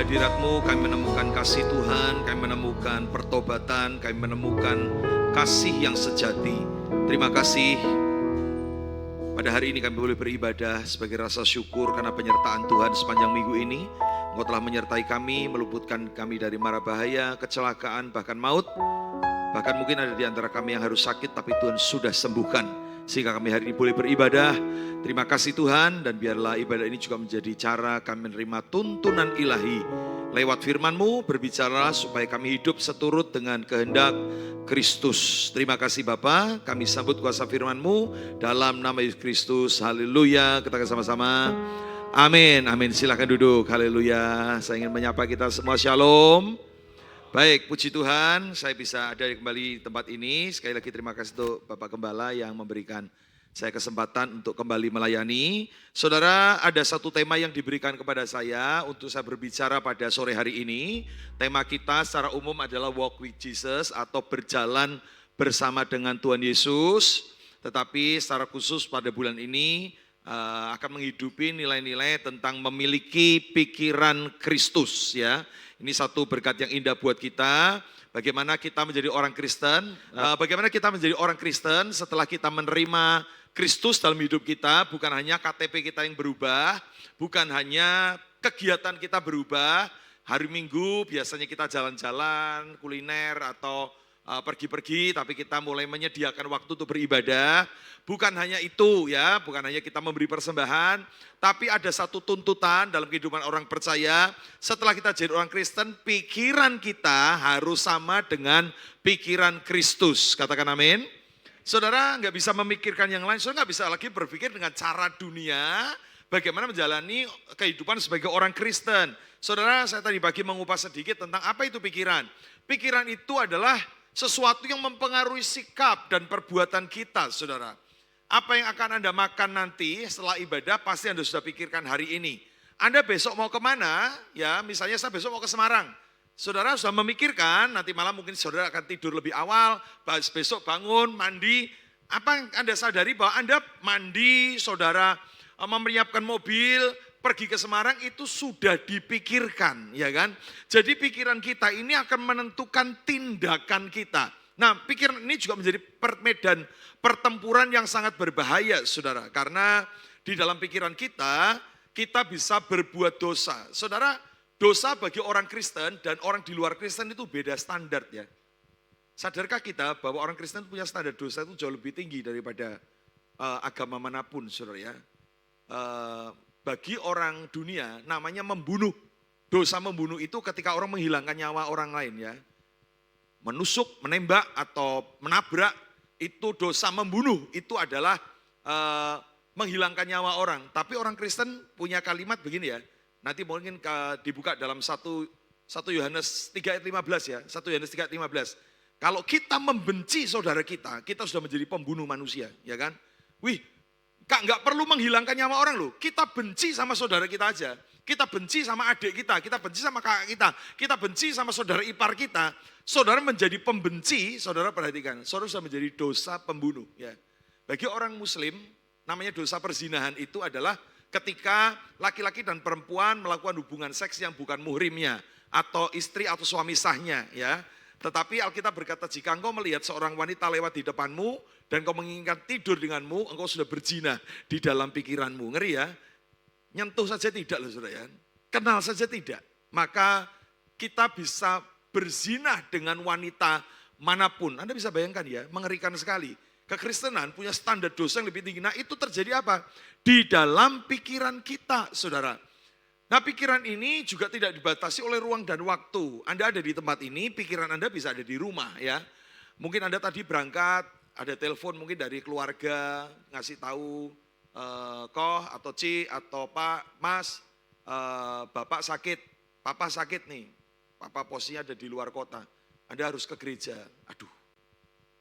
hadirat-Mu kami menemukan kasih Tuhan, kami menemukan pertobatan, kami menemukan kasih yang sejati. Terima kasih pada hari ini kami boleh beribadah sebagai rasa syukur karena penyertaan Tuhan sepanjang minggu ini. Engkau telah menyertai kami, meluputkan kami dari mara bahaya, kecelakaan, bahkan maut. Bahkan mungkin ada di antara kami yang harus sakit, tapi Tuhan sudah sembuhkan. Sehingga kami hari ini boleh beribadah. Terima kasih Tuhan, dan biarlah ibadah ini juga menjadi cara kami menerima tuntunan ilahi. Lewat firman-Mu berbicara supaya kami hidup seturut dengan kehendak Kristus. Terima kasih Bapa, kami sambut kuasa firman-Mu dalam nama Yesus Kristus. Haleluya, kita sama-sama. Amin, amin. Silakan duduk, haleluya. Saya ingin menyapa kita semua, shalom. Baik, puji Tuhan, saya bisa ada kembali di tempat ini. Sekali lagi terima kasih untuk Bapak Gembala yang memberikan saya kesempatan untuk kembali melayani. Saudara, ada satu tema yang diberikan kepada saya untuk saya berbicara pada sore hari ini. Tema kita secara umum adalah Walk with Jesus atau berjalan bersama dengan Tuhan Yesus. Tetapi secara khusus pada bulan ini akan menghidupi nilai-nilai tentang memiliki pikiran Kristus, ya. Ini satu berkat yang indah buat kita. Bagaimana kita menjadi orang Kristen? Bagaimana kita menjadi orang Kristen setelah kita menerima Kristus dalam hidup kita? Bukan hanya KTP kita yang berubah, bukan hanya kegiatan kita berubah. Hari Minggu biasanya kita jalan-jalan, kuliner atau pergi-pergi, tapi kita mulai menyediakan waktu untuk beribadah. Bukan hanya itu, ya, bukan hanya kita memberi persembahan, tapi ada satu tuntutan dalam kehidupan orang percaya. Setelah kita jadi orang Kristen, pikiran kita harus sama dengan pikiran Kristus. Katakan amin. Saudara nggak bisa memikirkan yang lain, saudara nggak bisa lagi berpikir dengan cara dunia, bagaimana menjalani kehidupan sebagai orang Kristen. Saudara, saya tadi pagi mengupas sedikit tentang apa itu pikiran. Pikiran itu adalah sesuatu yang mempengaruhi sikap dan perbuatan kita, saudara. Apa yang akan Anda makan nanti setelah ibadah pasti Anda sudah pikirkan hari ini. Anda besok mau kemana? Ya, misalnya saya besok mau ke Semarang. Saudara sudah memikirkan, nanti malam mungkin saudara akan tidur lebih awal, besok bangun, mandi. Apa yang Anda sadari bahwa Anda mandi, saudara menyiapkan mobil, pergi ke Semarang itu sudah dipikirkan, ya kan? Jadi pikiran kita ini akan menentukan tindakan kita. Nah, pikiran ini juga menjadi medan pertempuran yang sangat berbahaya, saudara. Karena di dalam pikiran kita bisa berbuat dosa. Saudara, dosa bagi orang Kristen dan orang di luar Kristen itu beda standar, ya. Sadarkah kita bahwa orang Kristen punya standar dosa itu jauh lebih tinggi daripada agama manapun, saudara, ya. Bagi orang dunia namanya membunuh. Dosa membunuh itu ketika orang menghilangkan nyawa orang lain, ya. Menusuk, menembak atau menabrak itu dosa membunuh. Itu adalah menghilangkan nyawa orang. Tapi orang Kristen punya kalimat begini, ya. Nanti mungkin dibuka dalam 1 Yohanes 3 ayat 15, ya. 1 Yohanes 3 ayat 15. Kalau kita membenci saudara kita sudah menjadi pembunuh manusia, ya kan? Wih, Kak, nggak perlu menghilangkan nyawa orang loh. Kita benci sama saudara kita aja. Kita benci sama adik kita benci sama kakak kita benci sama saudara ipar kita. Saudara menjadi pembenci, saudara perhatikan. Saudara sudah menjadi dosa pembunuh. Ya. Bagi orang muslim, namanya dosa perzinahan itu adalah ketika laki-laki dan perempuan melakukan hubungan seks yang bukan muhrimnya. Atau istri atau suami sahnya. Ya. Tetapi Alkitab berkata, jika engkau melihat seorang wanita lewat di depanmu, dan kau menginginkan tidur denganmu, engkau sudah berzina di dalam pikiranmu. Ngeri, ya? Nyentuh saja tidak loh, saudara, ya. Kenal saja tidak. Maka kita bisa berzina dengan wanita manapun. Anda bisa bayangkan, ya, mengerikan sekali. Kekristenan punya standar dosa yang lebih tinggi. Nah, itu terjadi apa? Di dalam pikiran kita, saudara. Nah, pikiran ini juga tidak dibatasi oleh ruang dan waktu. Anda ada di tempat ini, pikiran Anda bisa ada di rumah, ya. Mungkin Anda tadi berangkat, ada telepon mungkin dari keluarga, ngasih tahu, Koh atau Ci atau Pak, Mas, Bapak sakit, Papa sakit nih. Papa posisinya ada di luar kota. Anda harus ke gereja. Aduh,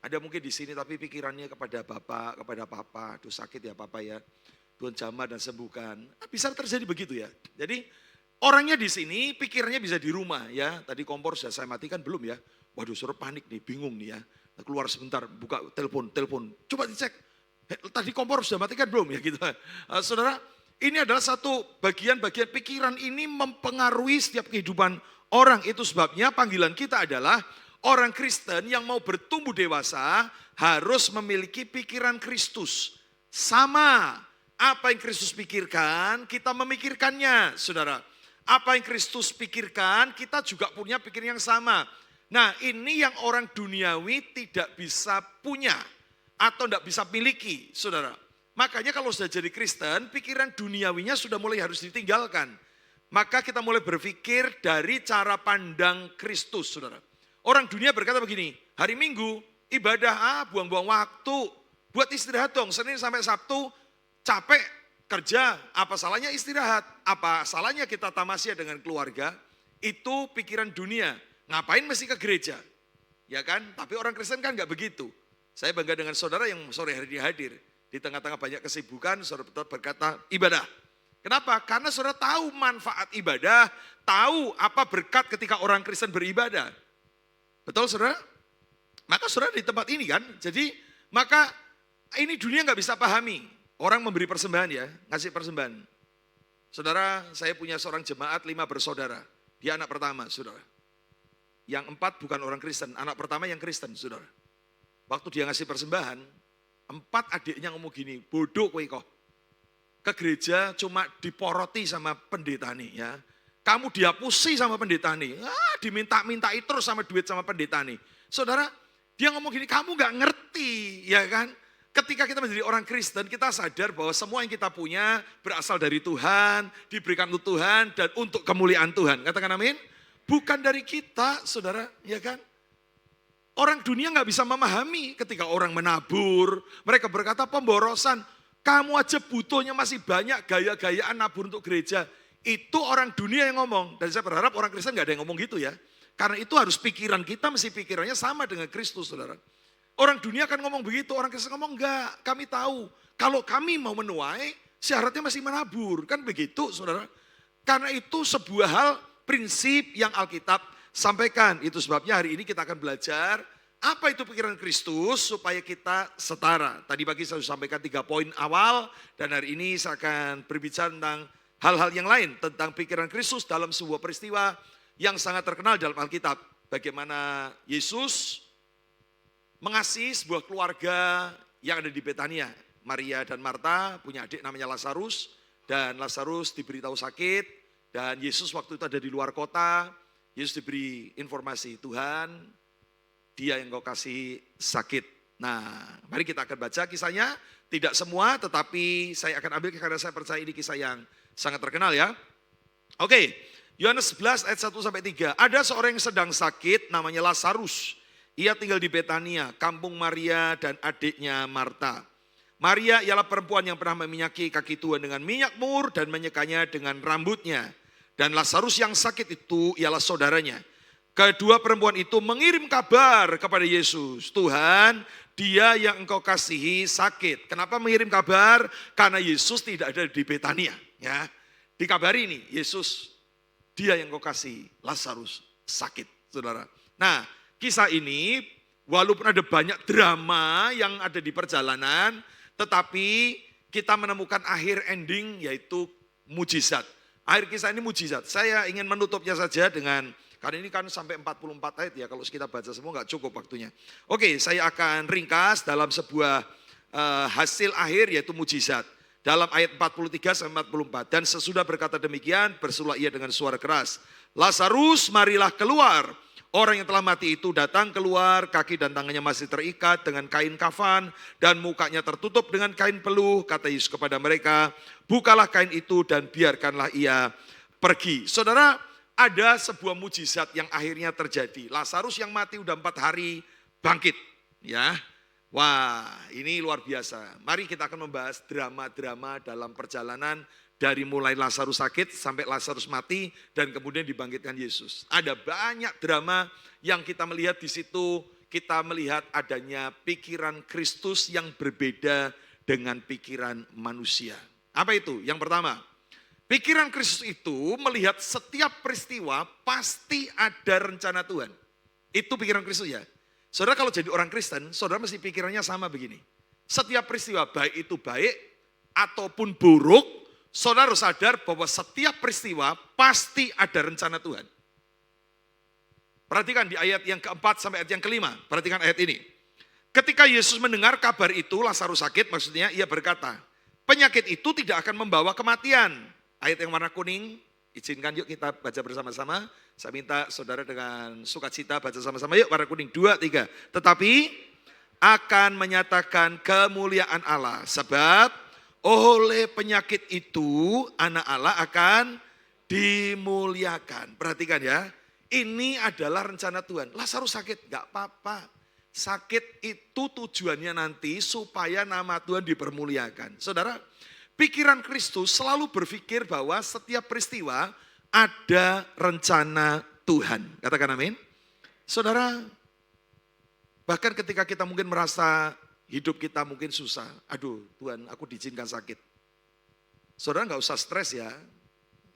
Anda mungkin di sini tapi pikirannya kepada Bapak, kepada Papa. Aduh, sakit ya Papa, ya. Tuhan jamah dan sembuhkan. Bisa terjadi begitu, ya. Jadi orangnya di sini, pikirannya bisa di rumah, ya. Tadi kompor sudah saya matikan belum, ya. Waduh, suruh panik nih, bingung nih, ya. Keluar sebentar, buka telepon. Coba dicek, tadi kompor sudah matikan belum, ya gitu. Saudara, Ini adalah satu bagian-bagian pikiran ini mempengaruhi setiap kehidupan orang. Itu sebabnya panggilan kita adalah orang Kristen yang mau bertumbuh dewasa harus memiliki pikiran Kristus. Sama apa yang Kristus pikirkan, kita memikirkannya, saudara. Apa yang Kristus pikirkan, kita juga punya pikiran yang sama. Nah, ini yang orang duniawi tidak bisa punya atau tidak bisa miliki, saudara. Makanya kalau sudah jadi Kristen, pikiran duniawinya sudah mulai harus ditinggalkan. Maka kita mulai berpikir dari cara pandang Kristus, saudara. Orang dunia berkata begini, hari Minggu ibadah, buang-buang waktu. Buat istirahat dong, Senin sampai Sabtu capek kerja, apa salahnya istirahat? Apa salahnya kita tamasya dengan keluarga? Itu pikiran dunia. Ngapain mesti ke gereja? Ya kan? Tapi orang Kristen kan enggak begitu. Saya bangga dengan saudara yang sore hari ini hadir. Di tengah-tengah banyak kesibukan, saudara tetap berkata ibadah. Kenapa? Karena saudara tahu manfaat ibadah, tahu apa berkat ketika orang Kristen beribadah. Betul saudara? Maka saudara di tempat ini kan, jadi maka ini dunia nggak bisa pahami. Orang memberi persembahan ya, ngasih persembahan. Saudara, saya punya seorang jemaat 5 bersaudara. Dia anak pertama, saudara. Yang 4 bukan orang Kristen, anak pertama yang Kristen, saudara. Waktu dia ngasih persembahan, 4 adiknya ngomong gini, bodoh kowe kok. Ke gereja cuma diporoti sama pendeta nih ya. Kamu dihapusi sama pendeta nih. Diminta-mintai terus sama duit sama pendeta nih. Saudara, dia ngomong gini, kamu gak ngerti ya kan. Ketika kita menjadi orang Kristen, kita sadar bahwa semua yang kita punya berasal dari Tuhan, diberikan untuk Tuhan, dan untuk kemuliaan Tuhan. Katakan amin. Bukan dari kita, saudara, ya kan? Orang dunia gak bisa memahami ketika orang menabur. Mereka berkata pemborosan, kamu aja butuhnya masih banyak gaya-gayaan nabur untuk gereja. Itu orang dunia yang ngomong. Dan saya berharap orang Kristen gak ada yang ngomong gitu ya. Karena itu harus pikiran kita, mesti pikirannya sama dengan Kristus, saudara. Orang dunia kan ngomong begitu, orang Kristen ngomong enggak. Kami tahu, kalau kami mau menuai, syaratnya masih menabur. Kan begitu, saudara. Karena itu sebuah hal, prinsip yang Alkitab sampaikan. Itu sebabnya hari ini kita akan belajar, apa itu pikiran Kristus supaya kita setara. Tadi pagi saya sudah sampaikan 3 poin awal, dan hari ini saya akan berbicara tentang hal-hal yang lain. Tentang pikiran Kristus dalam sebuah peristiwa yang sangat terkenal dalam Alkitab. Bagaimana Yesus mengasihi sebuah keluarga yang ada di Betania. Maria dan Marta punya adik namanya Lazarus. Dan Lazarus diberitahu sakit. Dan Yesus waktu itu ada di luar kota. Yesus diberi informasi, Tuhan, dia yang kau kasih sakit. Nah, mari kita akan baca kisahnya. Tidak semua, tetapi saya akan ambil karena saya percaya ini kisah yang sangat terkenal ya. Oke, Yohanes 11 ayat 1-3. Ada seorang yang sedang sakit namanya Lazarus. Ia tinggal di Betania, kampung Maria dan adiknya Marta. Maria ialah perempuan yang pernah meminyaki kaki Tuhan dengan minyak mur dan menyekanya dengan rambutnya. Dan Lazarus yang sakit itu ialah saudaranya. Kedua perempuan itu mengirim kabar kepada Yesus. Tuhan, dia yang engkau kasihi sakit. Kenapa mengirim kabar? Karena Yesus tidak ada di Betania. Ya, dikabari ini, Yesus, dia yang engkau kasihi, Lazarus sakit, saudara. Nah, kisah ini walaupun ada banyak drama yang ada di perjalanan, tetapi kita menemukan akhir ending yaitu mujizat. Akhir kisah ini mujizat. Saya ingin menutupnya saja dengan, karena ini kan sampai 44 ayat ya, kalau kita baca semua nggak cukup waktunya. Oke, saya akan ringkas dalam sebuah hasil akhir yaitu mujizat. Dalam ayat 43-44, dan sesudah berkata demikian, berserulah ia dengan suara keras, Lazarus, marilah keluar. Orang yang telah mati itu datang keluar, kaki dan tangannya masih terikat dengan kain kafan dan mukanya tertutup dengan kain peluh. Kata Yesus kepada mereka, bukalah kain itu dan biarkanlah ia pergi. Saudara, ada sebuah mujizat yang akhirnya terjadi. Lazarus yang mati udah 4 hari bangkit. Ya, wah ini luar biasa. Mari kita akan membahas drama-drama dalam perjalanan dari mulai Lazarus sakit sampai Lazarus mati dan kemudian dibangkitkan Yesus. Ada banyak drama yang kita melihat di situ. Kita melihat adanya pikiran Kristus yang berbeda dengan pikiran manusia. Apa itu? Yang pertama, pikiran Kristus itu melihat setiap peristiwa pasti ada rencana Tuhan. Itu pikiran Kristus ya. Saudara kalau jadi orang Kristen, saudara mesti pikirannya sama begini. Setiap peristiwa baik itu baik ataupun buruk, Saudara harus sadar bahwa setiap peristiwa pasti ada rencana Tuhan. Perhatikan di ayat yang keempat sampai ayat yang kelima. Perhatikan ayat ini. Ketika Yesus mendengar kabar itu, Lazarus sakit, maksudnya ia berkata, penyakit itu tidak akan membawa kematian. Ayat yang warna kuning, izinkan yuk kita baca bersama-sama. Saya minta saudara dengan sukacita baca sama-sama. Yuk warna kuning, 2, 3. Tetapi akan menyatakan kemuliaan Allah. Sebab oleh penyakit itu anak Allah akan dimuliakan. Perhatikan ya, ini adalah rencana Tuhan. Lazarus sakit, gak apa-apa. Sakit itu tujuannya nanti supaya nama Tuhan dipermuliakan. Saudara, pikiran Kristus selalu berpikir bahwa setiap peristiwa ada rencana Tuhan. Katakan amin. Saudara, bahkan ketika kita mungkin merasa hidup kita mungkin susah. Aduh Tuhan, aku diizinkan sakit. Saudara gak usah stres ya.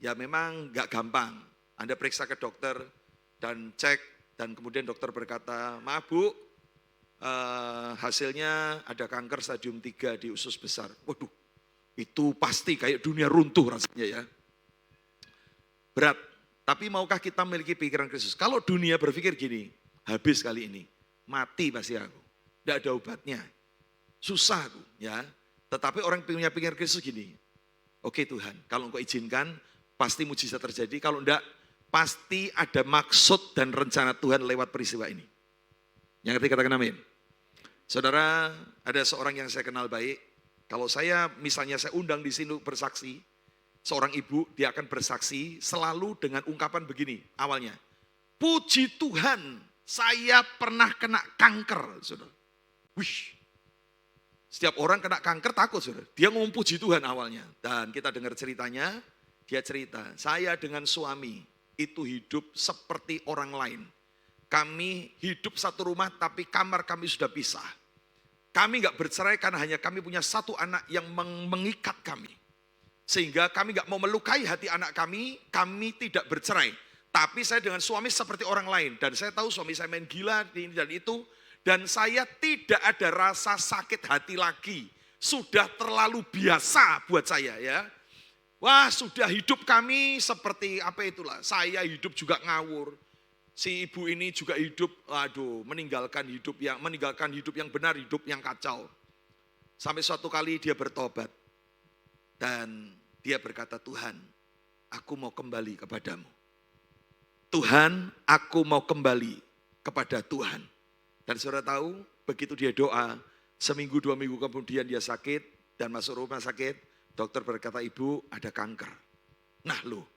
Ya memang gak gampang. Anda periksa ke dokter dan cek. Dan kemudian dokter berkata, maaf Bu, hasilnya ada kanker stadium 3 di usus besar. Waduh, itu pasti kayak dunia runtuh rasanya ya. Berat, tapi maukah kita memiliki pikiran Kristus? Kalau dunia berpikir gini, habis kali ini, mati pasti aku. Tidak ada obatnya, susah aku ya. Tetapi orang punya pikiran Kristus gini, oke Tuhan, kalau Engkau izinkan, pasti mujizat terjadi. Kalau enggak, pasti ada maksud dan rencana Tuhan lewat peristiwa ini. Yang ketiga katakan amin. Saudara, ada seorang yang saya kenal baik. Kalau saya misalnya saya undang di sini bersaksi, seorang ibu dia akan bersaksi selalu dengan ungkapan begini awalnya. Puji Tuhan, saya pernah kena kanker, saudara. Wih, setiap orang kena kanker takut, saudara. Dia ngomong puji Tuhan awalnya. Dan kita dengar ceritanya, dia cerita, saya dengan suami itu hidup seperti orang lain. Kami hidup satu rumah tapi kamar kami sudah pisah. Kami gak bercerai karena hanya kami punya satu anak yang mengikat kami. Sehingga kami gak mau melukai hati anak kami tidak bercerai. Tapi saya dengan suami seperti orang lain. Dan saya tahu suami saya main gila ini dan itu. Dan saya tidak ada rasa sakit hati lagi. Sudah terlalu biasa buat saya ya. Wah sudah hidup kami seperti apa itulah. Saya hidup juga ngawur. Si ibu ini juga hidup, meninggalkan hidup yang benar, hidup yang kacau. Sampai suatu kali dia bertobat. Dan dia berkata, Tuhan, aku mau kembali kepadamu. Tuhan, aku mau kembali kepada Tuhan. Dan saudara tahu, begitu dia doa, seminggu 2 minggu kemudian dia sakit dan masuk rumah sakit. Dokter berkata, ibu ada kanker. Nah loh,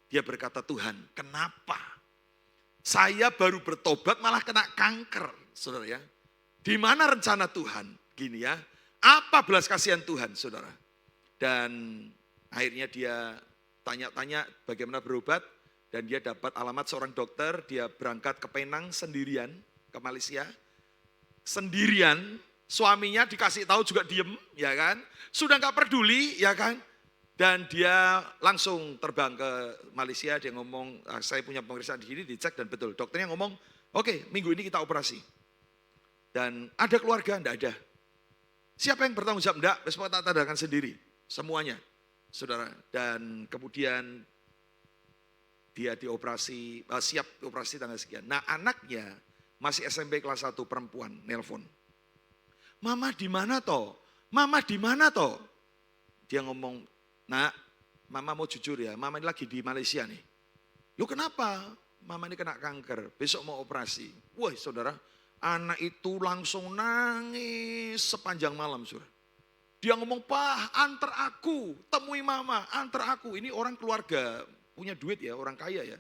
dia berkata, Tuhan, kenapa? Saya baru bertobat malah kena kanker, saudara ya. Di mana rencana Tuhan? Gini ya, apa belas kasihan Tuhan, saudara? Dan akhirnya dia tanya-tanya bagaimana berobat. Dan dia dapat alamat seorang dokter, dia berangkat ke Penang sendirian, ke Malaysia. Sendirian, suaminya dikasih tahu juga diem, ya kan. Sudah gak peduli, ya kan. Dan dia langsung terbang ke Malaysia, dia ngomong, saya punya pemeriksaan di sini, dicek dan betul. Dokternya ngomong, oke, minggu ini kita operasi. Dan ada keluarga, enggak ada. Siapa yang bertanggung jawab? Enggak, besok tak tadakan sendiri, semuanya. Saudara, dan kemudian dia dioperasi, siap operasi tanggal sekian. Nah anaknya masih SMP kelas 1 perempuan, nelpon. Mama di mana toh? Mama di mana toh? Dia ngomong, Nak, mama mau jujur ya, mama ini lagi di Malaysia nih. Lu kenapa? Mama ini kena kanker, besok mau operasi. Wah saudara, anak itu langsung nangis sepanjang malam saudara. Dia ngomong, Pak antar aku, temui mama, antar aku. Ini orang keluarga, punya duit ya, orang kaya ya.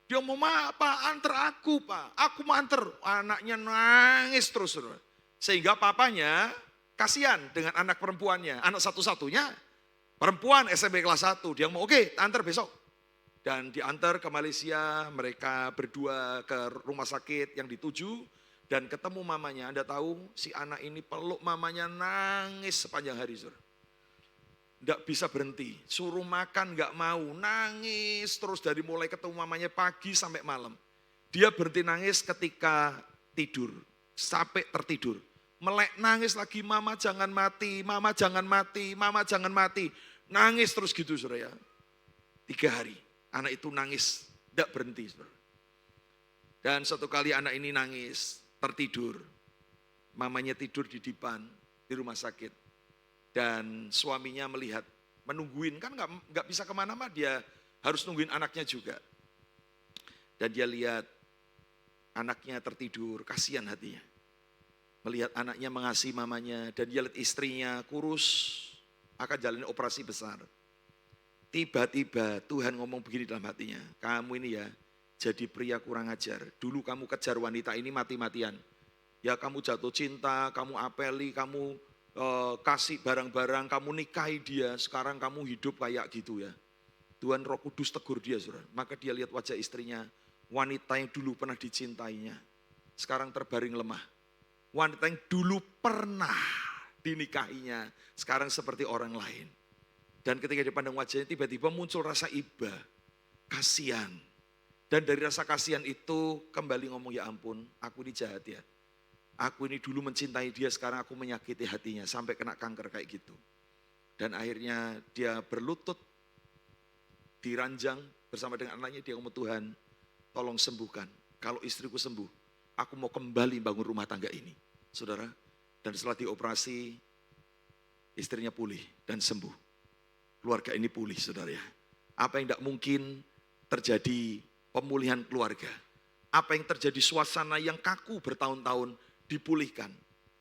Dia ngomong, Pak antar aku Pak, aku mau antar. Anaknya nangis terus saudara. Sehingga papanya kasihan dengan anak perempuannya, anak satu-satunya. Perempuan SMP kelas 1, dia mau oke, antar besok. Dan diantar ke Malaysia, mereka berdua ke rumah sakit yang dituju. Dan ketemu mamanya, Anda tahu si anak ini peluk mamanya nangis sepanjang hari. Tidak bisa berhenti, suruh makan gak mau, nangis terus dari mulai ketemu mamanya pagi sampai malam. Dia berhenti nangis ketika tidur, sampai tertidur. Melek nangis lagi, mama jangan mati, mama jangan mati, mama jangan mati. Nangis terus gitu saudara ya. 3 hari. Anak itu nangis, tidak berhenti saudara. Dan satu kali anak ini nangis, tertidur. Mamanya tidur di dipan, di rumah sakit. Dan suaminya melihat, menungguin, kan nggak bisa kemana-mana, dia harus nungguin anaknya juga. Dan dia lihat anaknya tertidur, kasihan hatinya. Melihat anaknya mengasihi mamanya, dan dia lihat istrinya kurus, akan jalani operasi besar. Tiba-tiba Tuhan ngomong begini dalam hatinya, kamu ini ya jadi pria kurang ajar. Dulu kamu kejar wanita ini mati-matian. Ya kamu jatuh cinta, kamu apeli, kamu kasih barang-barang, kamu nikahi dia. Sekarang kamu hidup kayak gitu ya. Tuhan Roh Kudus tegur dia saudara. Maka dia lihat wajah istrinya, wanita yang dulu pernah dicintainya. Sekarang terbaring lemah. Wanita yang dulu pernah dinikahinya, sekarang seperti orang lain. Dan ketika dipandang wajahnya tiba-tiba muncul rasa iba, kasihan. Dan dari rasa kasihan itu kembali ngomong, ya ampun aku ini jahat ya. Aku ini dulu mencintai dia, sekarang aku menyakiti hatinya sampai kena kanker kayak gitu. Dan akhirnya dia berlutut di ranjang bersama dengan anaknya, dia ngomong, Tuhan tolong sembuhkan. Kalau istriku sembuh, aku mau kembali bangun rumah tangga ini. Saudara, dan setelah dioperasi, istrinya pulih dan sembuh. Keluarga ini pulih, saudara ya. Apa yang tidak mungkin terjadi pemulihan keluarga. Apa yang terjadi suasana yang kaku bertahun-tahun dipulihkan.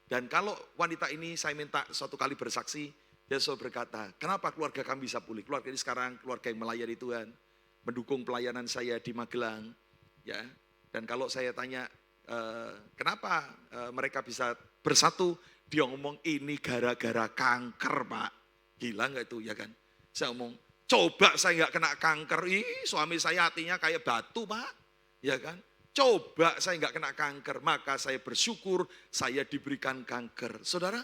Dan kalau wanita ini saya minta suatu kali bersaksi, dia selalu berkata, kenapa keluarga kami bisa pulih? Keluarga ini sekarang keluarga yang melayani Tuhan, mendukung pelayanan saya di Magelang. Ya. Dan kalau saya tanya, kenapa mereka bisa bersatu? Dia ngomong ini gara-gara kanker Pak. Gila gak itu ya kan? Saya ngomong coba saya gak kena kanker. Suami saya hatinya kayak batu Pak. Ya kan? Coba saya gak kena kanker. Maka saya bersyukur saya diberikan kanker. Saudara,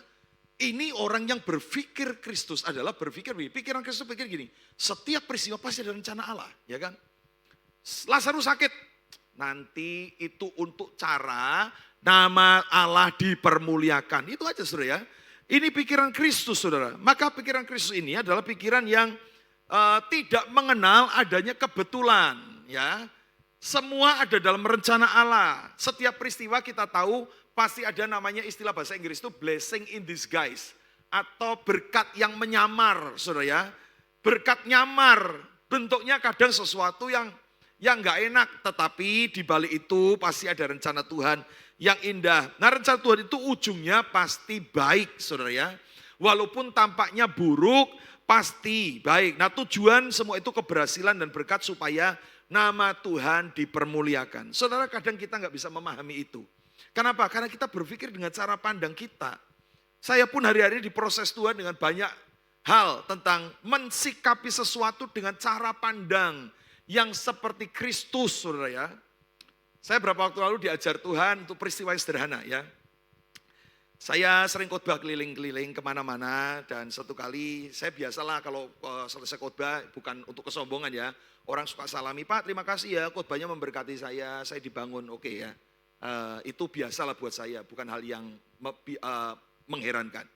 ini orang yang berpikir Kristus adalah berpikir, pikiran Kristus pikir gini. Setiap peristiwa pasti ada rencana Allah. Ya kan? Lazarus sakit. Nanti itu untuk cara nama Allah dipermuliakan. Itu aja saudara ya. Ini pikiran Kristus saudara. Maka pikiran Kristus ini adalah pikiran yang tidak mengenal adanya kebetulan. Ya, semua ada dalam rencana Allah. Setiap peristiwa kita tahu pasti ada namanya istilah bahasa Inggris itu blessing in disguise. Atau berkat yang menyamar saudara ya. Berkat nyamar bentuknya kadang sesuatu yang gak enak, tetapi di balik itu pasti ada rencana Tuhan yang indah. Nah rencana Tuhan itu ujungnya pasti baik saudara ya. Walaupun tampaknya buruk, pasti baik. Nah tujuan semua itu keberhasilan dan berkat supaya nama Tuhan dipermuliakan. Saudara kadang kita gak bisa memahami itu. Kenapa? Karena kita berpikir dengan cara pandang kita. Saya pun hari-hari diproses Tuhan dengan banyak hal tentang mensikapi sesuatu dengan cara pandang yang seperti Kristus, saudara ya. Saya beberapa waktu lalu diajar Tuhan untuk peristiwa yang sederhana ya. Saya sering khotbah keliling-keliling kemana-mana dan satu kali saya biasalah kalau selesai khotbah bukan untuk kesombongan ya. Orang suka salami, Pak terima kasih ya khotbahnya memberkati saya dibangun, oke ya. Itu biasalah buat saya, bukan hal yang mengherankan.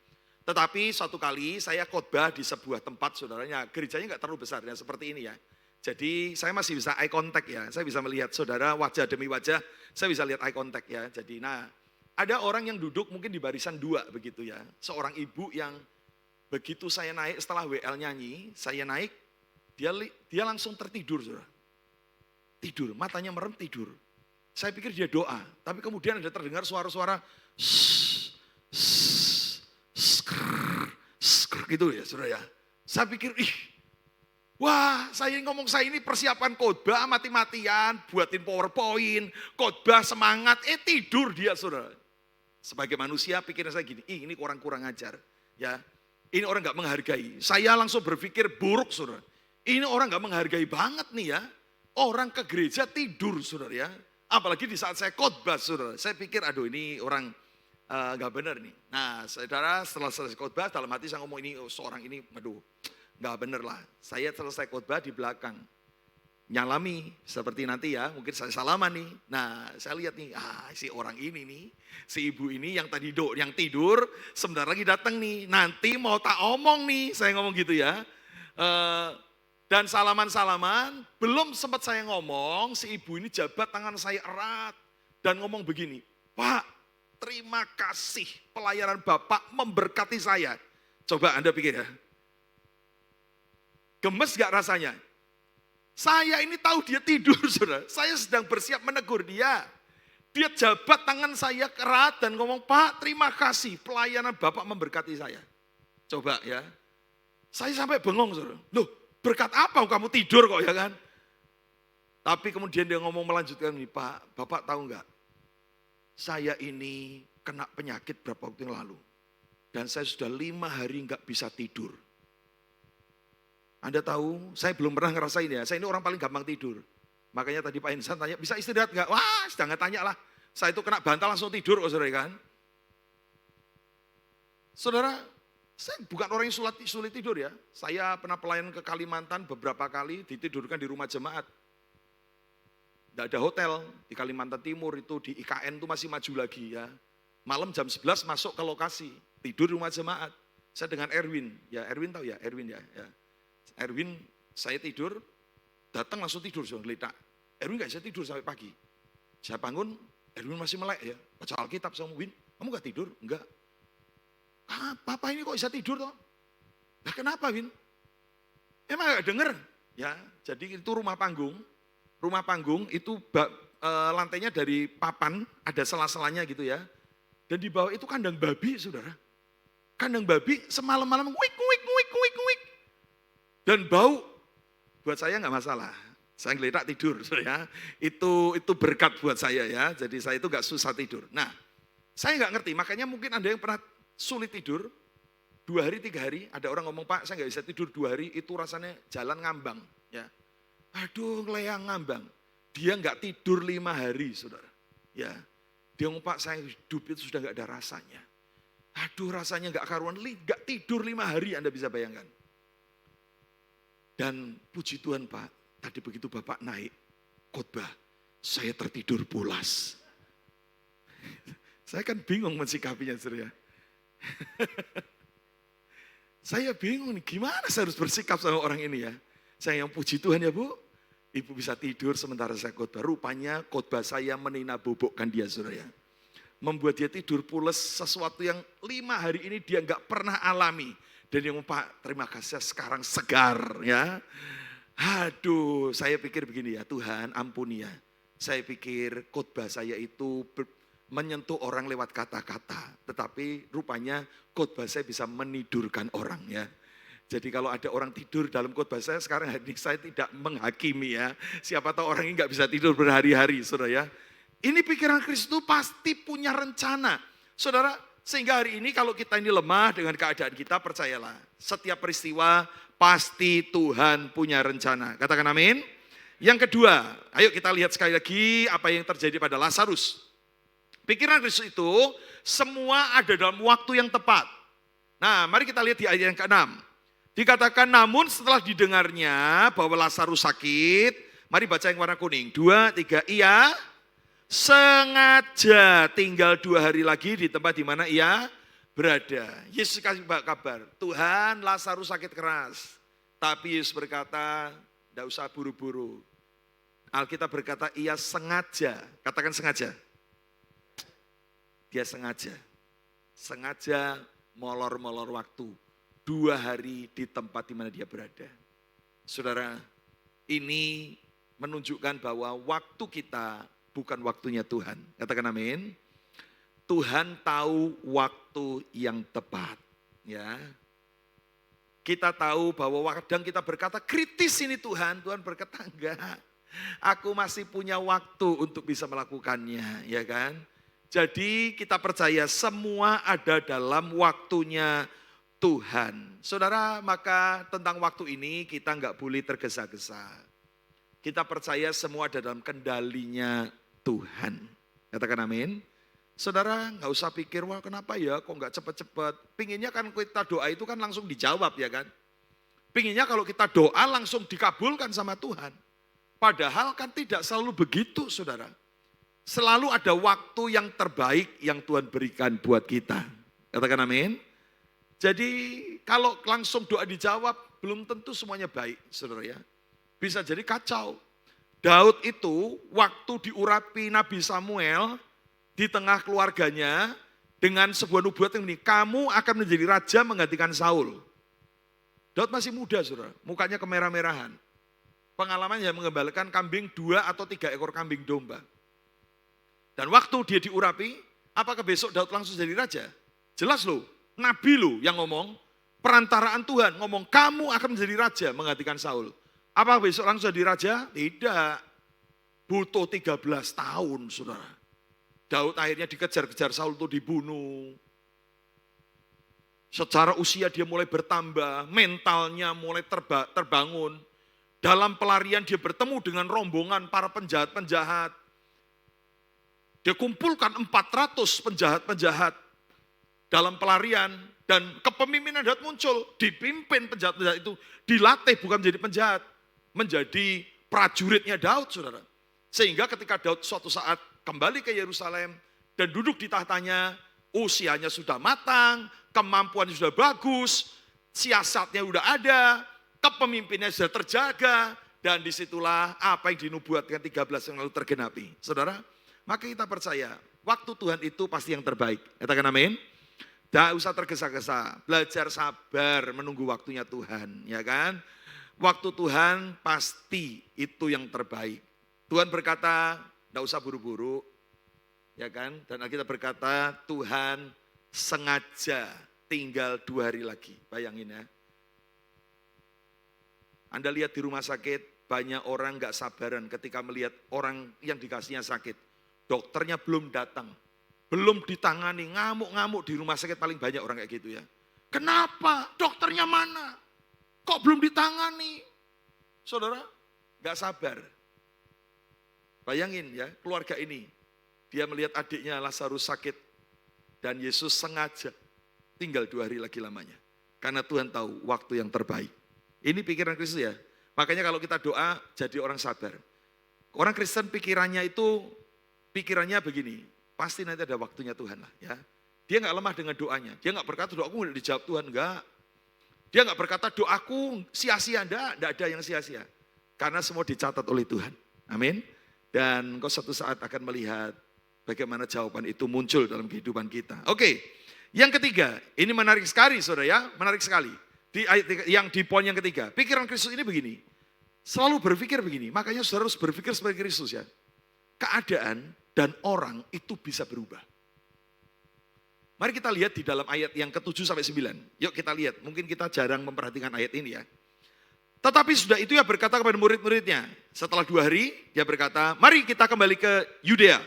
Tetapi satu kali saya khotbah di sebuah tempat saudaranya, gerejanya nggak terlalu besar ya seperti ini ya. Jadi saya masih bisa eye contact ya, saya bisa melihat saudara wajah demi wajah, saya bisa lihat eye contact ya. Jadi ada orang yang duduk mungkin di barisan 2 begitu ya. Seorang ibu yang begitu saya naik setelah WL nyanyi, saya naik, dia langsung tertidur saudara. Tidur, matanya merem tidur. Saya pikir dia doa, tapi kemudian ada terdengar suara-suara gitu ya saudara ya. Saya pikir wah, saya ini persiapan khotbah mati-matian, buatin PowerPoint, khotbah semangat, tidur dia saudara. Sebagai manusia pikiran saya gini, ini kurang ajar. Ya, ini orang gak menghargai. Saya langsung berpikir buruk saudara. Ini orang gak menghargai banget nih ya. Orang ke gereja tidur saudara ya. Apalagi di saat saya khotbah saudara. Saya pikir aduh ini orang gak benar nih. Nah saudara setelah selesai khotbah dalam hati saya ngomong ini seorang ini aduh. Gak bener lah, saya selesai khotbah di belakang. Nyalami, seperti nanti ya, mungkin saya salaman nih. Nah saya lihat nih, si orang ini nih, si ibu ini yang tadi yang tidur, sebentar lagi datang nih. Nanti mau tak omong nih, saya ngomong gitu ya. Eh, dan salaman-salaman, belum sempat saya ngomong, si ibu ini jabat tangan saya erat dan ngomong begini, Pak, terima kasih pelayanan Bapak memberkati saya. Coba Anda pikir ya. Gemes gak rasanya? Saya ini tahu dia tidur, saudara. Saya sedang bersiap menegur dia. Dia jabat tangan saya erat dan ngomong, Pak, terima kasih pelayanan Bapak memberkati saya. Coba ya. Saya sampai bengong, saudara. Loh, berkat apa kamu tidur kok ya kan? Tapi kemudian dia ngomong melanjutkan ini, Pak, Bapak tahu enggak? Saya ini kena penyakit berapa waktu yang lalu. Dan saya sudah 5 hari enggak bisa tidur. Anda tahu, saya belum pernah ngerasain ya. Saya ini orang paling gampang tidur. Makanya tadi Pak Insan tanya, bisa istirahat enggak? Wah, sedang tanya lah. Saya itu kena bantal langsung tidur kok saudara kan. Saudara, saya bukan orang yang sulit tidur ya. Saya pernah pelayanan ke Kalimantan beberapa kali ditidurkan di rumah jemaat. Tidak ada hotel di Kalimantan Timur itu di IKN itu masih maju lagi ya. Malam jam 11 masuk ke lokasi, tidur di rumah jemaat. Saya dengan Erwin, ya Erwin tahu ya, Erwin ya. Erwin saya tidur, datang langsung tidur saya geletak. Erwin gak bisa tidur sampai pagi. Saya bangun, Erwin masih melek ya, baca Alkitab sama Win, kamu gak tidur? Enggak. Papa ini kok bisa tidur toh? Nah kenapa Win? Emang gak denger? Ya, jadi itu rumah panggung. Rumah panggung itu lantainya dari papan, ada sela-selanya gitu ya. Dan di bawah itu kandang babi, saudara. Kandang babi semalam-malam wik. Dan bau, buat saya gak masalah. Saya ngeletak tidur, ya. Itu berkat buat saya ya. Jadi saya itu gak susah tidur. Nah, saya gak ngerti, makanya mungkin Anda yang pernah sulit tidur, 2 hari, 3 hari, ada orang ngomong, Pak saya gak bisa tidur 2 hari, itu rasanya jalan ngambang. Ya. Aduh, ngeleyang ngambang. Dia gak tidur 5 hari, saudara. Ya. Dia ngomong, Pak saya hidup itu sudah gak ada rasanya. Aduh, rasanya gak karuan, gak tidur 5 hari, Anda bisa bayangkan. Dan puji Tuhan Pak, tadi begitu Bapak naik khotbah, saya tertidur pulas. Saya kan bingung mensikapinya, saudara. Saya bingung nih, gimana saya harus bersikap sama orang ini ya. Saya yang puji Tuhan ya Bu, Ibu bisa tidur sementara saya khotbah. Rupanya khotbah saya meninabobokan dia saudara ya. Membuat dia tidur pules sesuatu yang 5 hari ini dia nggak pernah alami. Dan dia ngomong, Pak terima kasih sekarang segar ya. Aduh saya pikir begini ya, Tuhan ampuni ya. Saya pikir khotbah saya itu menyentuh orang lewat kata-kata. Tetapi rupanya khotbah saya bisa menidurkan orang ya. Jadi kalau ada orang tidur dalam khotbah saya sekarang hari ini saya tidak menghakimi ya. Siapa tahu orang ini gak bisa tidur berhari-hari saudara ya. Ini pikiran Kristus itu pasti punya rencana. Saudara, sehingga hari ini kalau kita ini lemah dengan keadaan kita percayalah. Setiap peristiwa pasti Tuhan punya rencana. Katakan amin. Yang kedua, ayo kita lihat sekali lagi apa yang terjadi pada Lazarus. Pikiran Kristus itu semua ada dalam waktu yang tepat. Nah mari kita lihat di ayat yang ke-6. Dikatakan namun setelah didengarnya bahwa Lazarus sakit. Mari baca yang warna kuning. 2, 3, ia sengaja tinggal 2 hari lagi di tempat di mana ia berada. Yesus kasih kabar, Tuhan Lazarus sakit keras. Tapi Yesus berkata, tidak usah buru-buru. Alkitab berkata ia sengaja. Katakan sengaja. Dia sengaja molor-molor waktu 2 hari di tempat di mana dia berada. Saudara, ini menunjukkan bahwa waktu kita bukan waktunya Tuhan. Katakan amin. Tuhan tahu waktu yang tepat. Ya. Kita tahu bahwa kadang kita berkata kritis ini Tuhan. Tuhan berkata enggak. Aku masih punya waktu untuk bisa melakukannya. Ya kan. Jadi kita percaya semua ada dalam waktunya Tuhan. Saudara, maka tentang waktu ini kita enggak boleh tergesa-gesa. Kita percaya semua ada dalam kendalinya Tuhan. Katakan amin. Saudara enggak usah pikir, wah kenapa ya kok enggak cepat-cepat. Pinginnya kan kita doa itu kan langsung dijawab ya kan. Pinginnya kalau kita doa langsung dikabulkan sama Tuhan. Padahal kan tidak selalu begitu saudara. Selalu ada waktu yang terbaik yang Tuhan berikan buat kita. Katakan amin. Jadi kalau langsung doa dijawab, belum tentu semuanya baik, saudara ya. Bisa jadi kacau. Daud itu waktu diurapi Nabi Samuel di tengah keluarganya dengan sebuah nubuat yang ini, kamu akan menjadi raja menggantikan Saul. Daud masih muda, saudara, mukanya kemerah-merahan. Pengalaman yang mengembalakan kambing 2 atau 3 ekor kambing domba. Dan waktu dia diurapi, apakah besok Daud langsung jadi raja? Jelas loh, Nabi loh yang ngomong, perantaraan Tuhan ngomong, kamu akan menjadi raja menggantikan Saul. Apa besok langsung jadi raja? Tidak. Butuh 13 tahun, saudara. Daud akhirnya dikejar-kejar Saul itu dibunuh. Secara usia dia mulai bertambah, mentalnya mulai terbangun. Dalam pelarian dia bertemu dengan rombongan para penjahat-penjahat. Dia kumpulkan 400 penjahat-penjahat dalam pelarian. Dan kepemimpinan Daud muncul, dipimpin penjahat-penjahat itu. Dilatih bukan menjadi penjahat, menjadi prajuritnya Daud, saudara. Sehingga ketika Daud suatu saat kembali ke Yerusalem dan duduk di tahtanya, usianya sudah matang, kemampuannya sudah bagus, siasatnya sudah ada, kepemimpinannya sudah terjaga, dan disitulah apa yang dinubuatkan 13 yang lalu tergenapi. Saudara, maka kita percaya, waktu Tuhan itu pasti yang terbaik. Katakan amin. Tidak usah tergesa-gesa, belajar sabar menunggu waktunya Tuhan, ya kan? Waktu Tuhan pasti itu yang terbaik. Tuhan berkata, tidak usah buru-buru, ya kan? Dan kita berkata, Tuhan sengaja tinggal 2 hari lagi. Bayangin ya. Anda lihat di rumah sakit, banyak orang gak sabaran ketika melihat orang yang dikasihnya sakit. Dokternya belum datang, belum ditangani, ngamuk-ngamuk di rumah sakit, paling banyak orang kayak gitu ya. Kenapa? Dokternya mana? Kok belum ditangani? Saudara, gak sabar. Bayangin ya, keluarga ini, dia melihat adiknya Lazarus sakit, dan Yesus sengaja tinggal 2 hari lagi lamanya. Karena Tuhan tahu waktu yang terbaik. Ini pikiran Kristus ya. Makanya kalau kita doa, jadi orang sabar. Orang Kristen pikirannya begini, pasti nanti ada waktunya Tuhan lah ya. Dia nggak lemah dengan doanya. Dia nggak berkata doaku nggak dijawab Tuhan, enggak. Dia nggak berkata doaku sia-sia, enggak ada yang sia-sia. Karena semua dicatat oleh Tuhan. Amin. Dan kau suatu saat akan melihat bagaimana jawaban itu muncul dalam kehidupan kita. Oke, yang ketiga, ini menarik sekali saudara ya, menarik sekali. Di poin yang ketiga, pikiran Kristus ini begini, selalu berpikir begini, makanya saudara harus berpikir sebagai Kristus ya. Keadaan dan orang itu bisa berubah. Mari kita lihat di dalam ayat yang ke-7 sampai 9. Yuk kita lihat, mungkin kita jarang memperhatikan ayat ini ya. Tetapi sudah itu ya berkata kepada murid-muridnya. Setelah 2 hari dia berkata, mari kita kembali ke Yudea.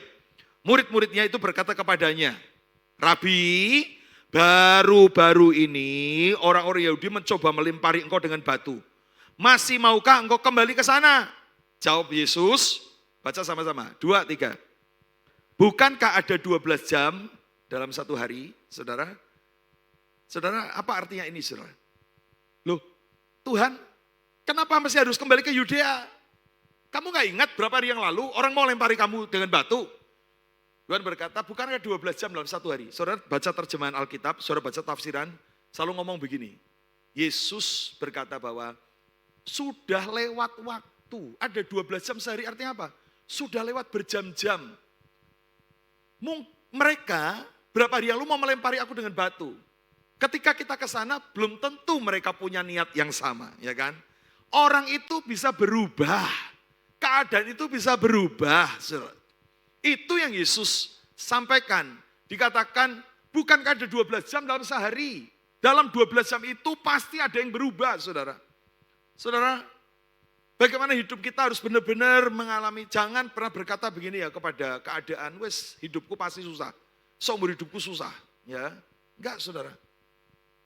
Murid-muridnya itu berkata kepadanya, Rabi, baru-baru ini orang-orang Yahudi mencoba melempari engkau dengan batu. Masih maukah engkau kembali ke sana? Jawab Yesus, baca sama-sama, 2, 3. Bukankah ada 12 jam dalam 1 hari, saudara? Saudara, apa artinya ini, saudara? Loh, Tuhan, kenapa masih harus kembali ke Yudea? Kamu gak ingat berapa hari yang lalu orang mau lempari kamu dengan batu? Tuhan berkata, bukankah 12 jam dalam 1 hari? Saudara baca terjemahan Alkitab, saudara baca tafsiran, selalu ngomong begini. Yesus berkata bahwa sudah lewat waktu. Ada 12 jam sehari artinya apa? Sudah lewat berjam-jam. Mereka berapa hari yang lalu mau melempari aku dengan batu. Ketika kita ke sana belum tentu mereka punya niat yang sama, ya kan? Orang itu bisa berubah. Keadaan itu bisa berubah. Itu yang Yesus sampaikan. Dikatakan bukankah ada 12 jam dalam sehari? Dalam 12 jam itu pasti ada yang berubah, saudara. Saudara, bagaimana hidup kita harus benar-benar mengalami. Jangan pernah berkata begini ya kepada keadaan, wes hidupku pasti susah. Seumur hidupku susah. Ya, enggak saudara.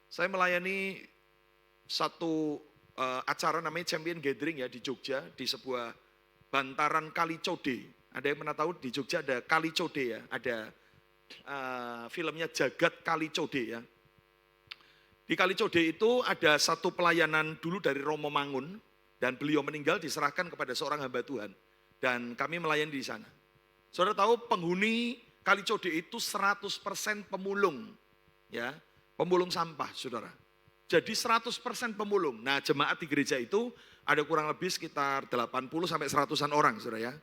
Saya melayani satu acara namanya Champion Gathering ya di Jogja, di sebuah bantaran Kali Code. Ada yang pernah tahu di Jogja ada Kali Code ya, ada filmnya Jagat Kali Code ya. Di Kali Code itu ada satu pelayanan dulu dari Romo Mangun dan beliau meninggal diserahkan kepada seorang hamba Tuhan dan kami melayani di sana. Saudara tahu penghuni Kali Code itu 100% pemulung ya, pemulung sampah saudara. Jadi 100% pemulung. Nah, jemaat di gereja itu ada kurang lebih sekitar 80 sampai 100-an orang, Saudara ya.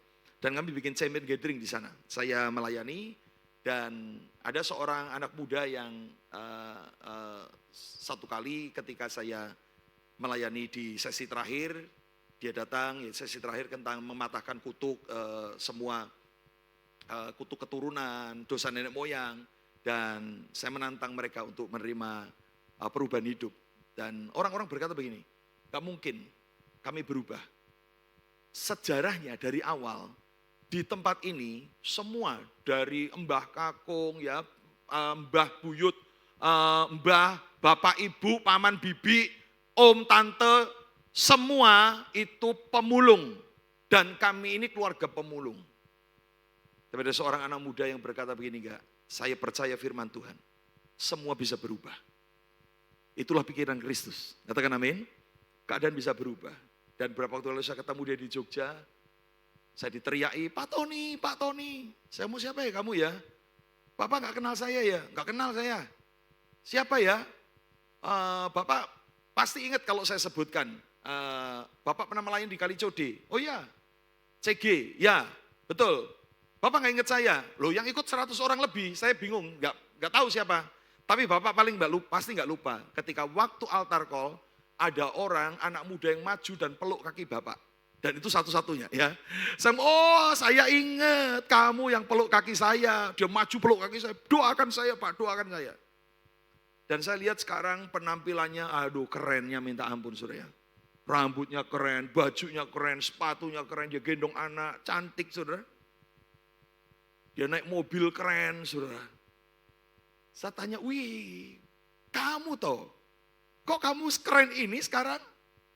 Dan kami bikin champion gathering di sana. Saya melayani dan ada seorang anak muda yang satu kali ketika saya melayani di sesi terakhir, dia datang, ya, sesi terakhir tentang mematahkan kutuk semua kutuk keturunan, dosa nenek moyang, dan saya menantang mereka untuk menerima perubahan hidup. Dan orang-orang berkata begini, gak mungkin kami berubah. Sejarahnya dari awal, di tempat ini semua dari Mbah Kakung, ya, Mbah Buyut, Mbah, Bapak Ibu, Paman Bibi, Om, Tante, semua itu pemulung. Dan kami ini keluarga pemulung. Tapi ada seorang anak muda yang berkata begini, enggak, saya percaya firman Tuhan, semua bisa berubah. Itulah pikiran Kristus. Katakan amin. Keadaan bisa berubah. Dan beberapa waktu lalu saya ketemu dia di Jogja, saya diteriaki, Pak Tony. Saya mau siapa ya kamu ya? Bapak gak kenal saya ya? Gak kenal saya. Siapa ya? Bapak pasti ingat kalau saya sebutkan. Bapak pernah melayani di Kalicode. Oh iya, CG, ya betul. Bapak gak ingat saya. Loh yang ikut 100 orang lebih, saya bingung, gak tahu siapa. Tapi Bapak paling pasti gak lupa. Ketika waktu altar call, ada orang, anak muda yang maju dan peluk kaki Bapak. Dan itu satu-satunya ya. Saya ingat kamu yang peluk kaki saya. Dia maju peluk kaki saya. Doakan saya Pak, doakan saya. Dan saya lihat sekarang penampilannya, aduh kerennya minta ampun saudara. Rambutnya keren, bajunya keren, sepatunya keren. Dia gendong anak, cantik saudara. Dia naik mobil keren saudara. Saya tanya, wih kamu toh, kok kamu keren ini sekarang?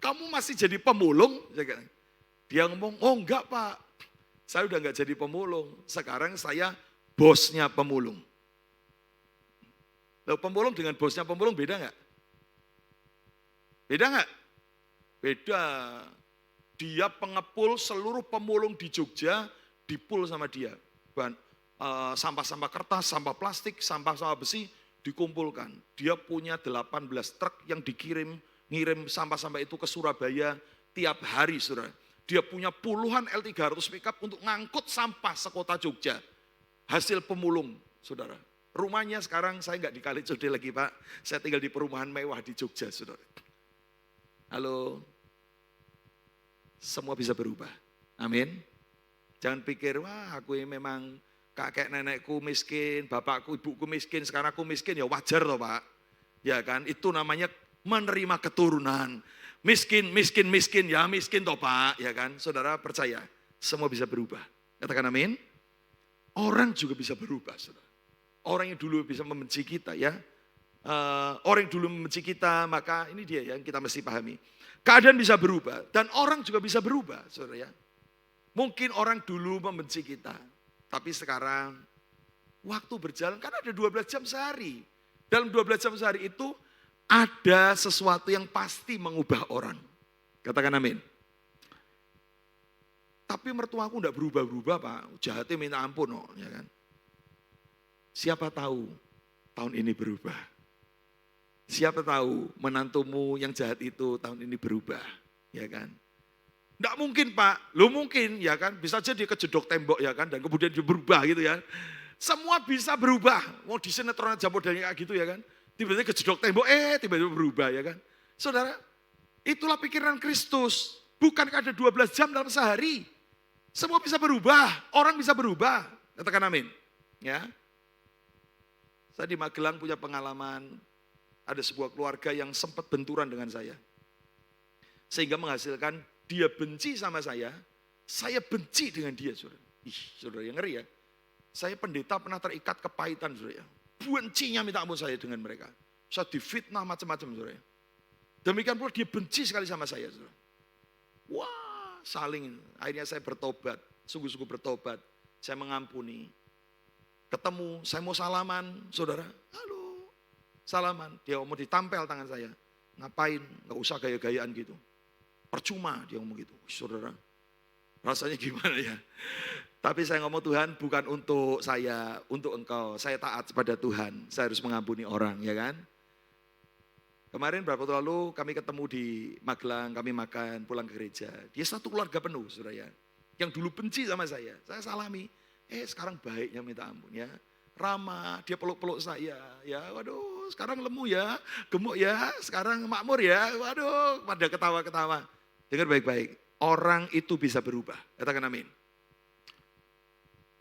Kamu masih jadi pemulung? Dia ngomong, oh enggak Pak, saya udah enggak jadi pemulung, sekarang saya bosnya pemulung. Lalu pemulung dengan bosnya pemulung beda enggak? Beda enggak? Beda. Dia pengepul seluruh pemulung di Jogja, dipul sama dia. Sampah-sampah kertas, sampah plastik, sampah-sampah besi dikumpulkan. Dia punya 18 truk yang ngirim sampah-sampah itu ke Surabaya tiap hari saudara. Dia punya puluhan L300 pickup untuk ngangkut sampah sekota Jogja. Hasil pemulung, saudara. Rumahnya sekarang saya nggak di Kalicode lagi Pak. Saya tinggal di perumahan mewah di Jogja, saudara. Halo. Semua bisa berubah. Amin. Jangan pikir, wah aku ini memang kakek nenekku miskin, bapakku, ibuku miskin, sekarang aku miskin, ya wajar toh Pak. Ya kan, itu namanya menerima keturunan. Miskin, ya miskin toh Pak, ya kan. Saudara percaya, semua bisa berubah. Katakan amin. Orang juga bisa berubah, saudara. Orang yang dulu bisa membenci kita ya. Orang yang dulu membenci kita, maka ini dia yang kita mesti pahami. Keadaan bisa berubah dan orang juga bisa berubah, saudara ya. Mungkin orang dulu membenci kita, tapi sekarang waktu berjalan, kan ada 12 jam sehari. Dalam 12 jam sehari itu ada sesuatu yang pasti mengubah orang. Katakan amin. Tapi mertuaku enggak berubah-berubah Pak, jahatnya minta ampun oh, ya kan. Siapa tahu tahun ini berubah. Siapa tahu menantumu yang jahat itu tahun ini berubah, ya kan. Enggak mungkin Pak, lo mungkin ya kan, bisa jadi kejedok tembok ya kan, dan kemudian dia berubah gitu ya. Semua bisa berubah, mau di sinetron aja modelnya kayak gitu ya kan. Tiba-tiba kejedok tembok, tiba-tiba berubah ya kan. Saudara, itulah pikiran Kristus. Bukankah ada 12 jam dalam sehari? Semua bisa berubah, orang bisa berubah. Katakan amin. Ya. Saya di Magelang punya pengalaman, ada sebuah keluarga yang sempat benturan dengan saya. Sehingga menghasilkan dia benci sama saya benci dengan dia, saudara. Saudara yang ngeri ya. Saya pendeta pernah terikat kepahitan, saudara ya. Bencinya minta ampun saya dengan mereka. Saya difitnah macam-macam, saudara. Demikian pula dia benci sekali sama saya, saudara. Wah, saling. Akhirnya saya bertobat, sungguh-sungguh bertobat. Saya mengampuni. Ketemu, saya mau salaman, saudara. Halo, salaman. Dia mau ditampel tangan saya. Ngapain? Gak usah gaya-gayaan gitu. Percuma dia ngomong gitu, saudara. Rasanya gimana ya? Tapi saya ngomong Tuhan bukan untuk saya, untuk engkau. Saya taat kepada Tuhan, saya harus mengampuni orang, ya kan? Kemarin beberapa waktu lalu kami ketemu di Magelang, kami makan, pulang ke gereja. Dia satu keluarga penuh, saudara ya. Yang dulu benci sama saya salami. Sekarang baiknya minta ampun ya. Ramah, dia peluk-peluk saya. Ya, waduh, sekarang lemu ya, gemuk ya, sekarang makmur ya. Waduh, pada ketawa-ketawa. Dengar baik-baik, orang itu bisa berubah. Katakan amin.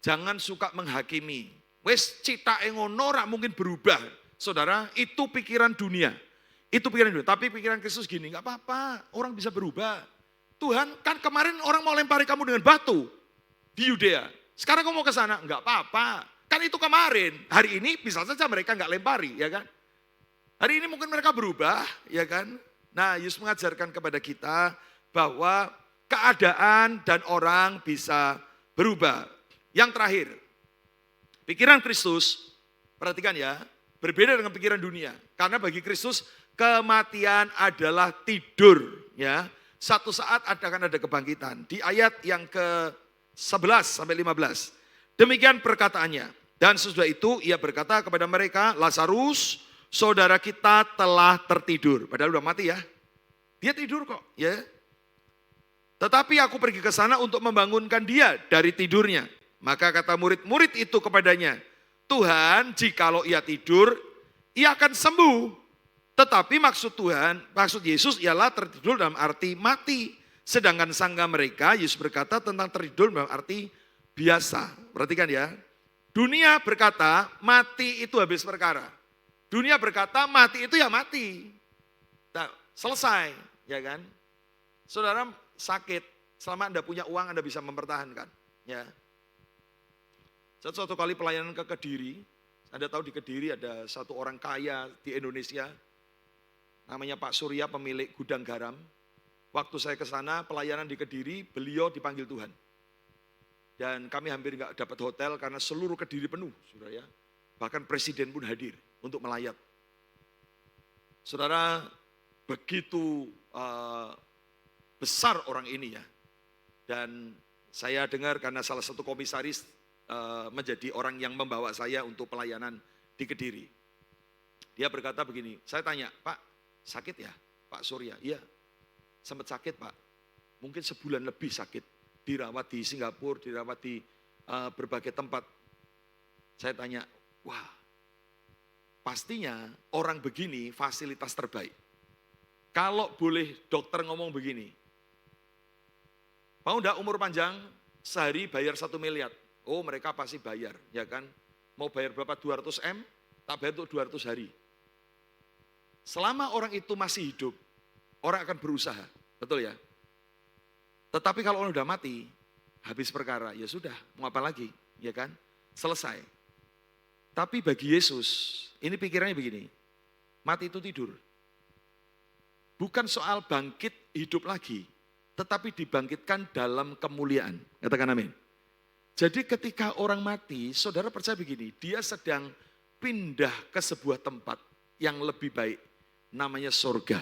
Jangan suka menghakimi. Wes citake ngono ora mungkin berubah. Saudara, itu pikiran dunia. Itu pikiran dunia. Tapi pikiran Kristus gini, enggak apa-apa, orang bisa berubah. Tuhan, kan kemarin orang mau lempari kamu dengan batu di Yudea. Sekarang kamu mau ke sana, enggak apa-apa. Kan itu kemarin. Hari ini bisa saja mereka enggak lempari, ya kan? Hari ini mungkin mereka berubah, ya kan? Nah, Yesus mengajarkan kepada kita bahwa keadaan dan orang bisa berubah. Yang terakhir, pikiran Kristus, perhatikan ya, berbeda dengan pikiran dunia. Karena bagi Kristus, kematian adalah tidur. Ya, satu saat akan ada kebangkitan. Di ayat yang ke-11 sampai 15. Demikian perkataannya. Dan sesudah itu ia berkata kepada mereka, Lazarus, saudara kita telah tertidur. Padahal udah mati ya. Dia tidur kok. Ya. Tetapi aku pergi ke sana untuk membangunkan dia dari tidurnya. Maka kata murid-murid itu kepadanya, Tuhan, jikalau ia tidur, ia akan sembuh. Tetapi maksud Yesus ialah tertidur dalam arti mati. Sedangkan sangka mereka, Yesus berkata tentang tertidur dalam arti biasa. Perhatikan ya, dunia berkata mati itu habis perkara. Dunia berkata mati itu ya mati. Nah, selesai, ya kan? Saudara sakit, selama Anda punya uang Anda bisa mempertahankan. Ya. Suatu kali pelayanan ke Kediri, Anda tahu di Kediri ada satu orang kaya di Indonesia, namanya Pak Surya, pemilik gudang garam. Waktu saya ke sana pelayanan di Kediri, beliau dipanggil Tuhan. Dan kami hampir nggak dapat hotel karena seluruh Kediri penuh, saudara ya. Bahkan presiden pun hadir untuk melayat. Saudara, begitu besar orang ini ya. Dan saya dengar karena salah satu komisaris menjadi orang yang membawa saya untuk pelayanan di Kediri. Dia berkata begini, saya tanya, Pak sakit ya Pak Surya? Iya, sempat sakit Pak, mungkin sebulan lebih sakit. Dirawat di Singapura, dirawat di berbagai tempat. Saya tanya, wah pastinya orang begini fasilitas terbaik. Kalau boleh dokter ngomong begini, mau enggak umur panjang, sehari bayar 1 miliar. Oh mereka pasti bayar, ya kan. Mau bayar berapa? 200 M, tak bayar untuk 200 hari. Selama orang itu masih hidup, orang akan berusaha, betul ya. Tetapi kalau orang udah mati, habis perkara, ya sudah, mau apa lagi, ya kan. Selesai. Tapi bagi Yesus, ini pikirannya begini, mati itu tidur. Bukan soal bangkit hidup lagi, tetapi dibangkitkan dalam kemuliaan. Katakan amin. Jadi ketika orang mati, saudara percaya begini, dia sedang pindah ke sebuah tempat yang lebih baik, namanya surga.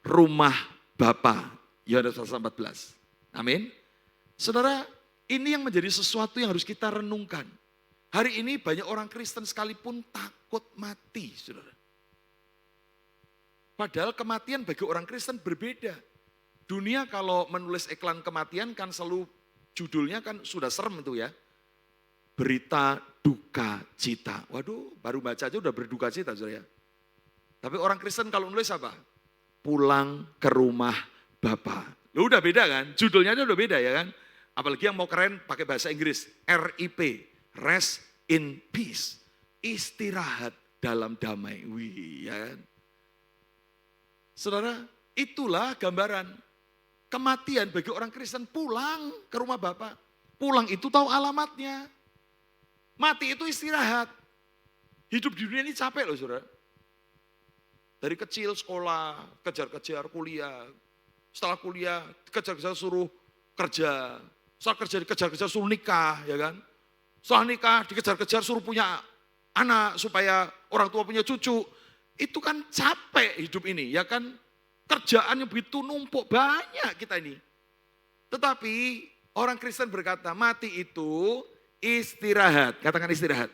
Rumah Bapa, Yohanes 14. Amin. Saudara, ini yang menjadi sesuatu yang harus kita renungkan. Hari ini banyak orang Kristen sekalipun takut mati, saudara. Padahal kematian bagi orang Kristen berbeda. Dunia kalau menulis iklan kematian kan selalu judulnya kan sudah serem itu ya. Berita duka cita. Waduh, baru baca aja udah berduka cita, saudara ya. Tapi orang Kristen kalau nulis apa? Pulang ke rumah Bapa. Lu udah beda kan? Judulnya aja udah beda ya kan? Apalagi yang mau keren pakai bahasa Inggris. RIP, Rest in Peace. Istirahat dalam damai. Wih, ya kan? Saudara, itulah gambaran. Kematian bagi orang Kristen pulang ke rumah Bapa. Pulang itu tahu alamatnya. Mati itu istirahat. Hidup di dunia ini capek loh saudara. Dari kecil sekolah, kejar-kejar kuliah. Setelah kuliah, kejar-kejar suruh kerja. Setelah kerja dikejar-kejar suruh nikah, ya kan. Setelah nikah dikejar-kejar suruh punya anak supaya orang tua punya cucu. Itu kan capek hidup ini, ya kan. Kerjaan yang begitu numpuk banyak kita ini. Tetapi orang Kristen berkata mati itu istirahat. Katakan istirahat.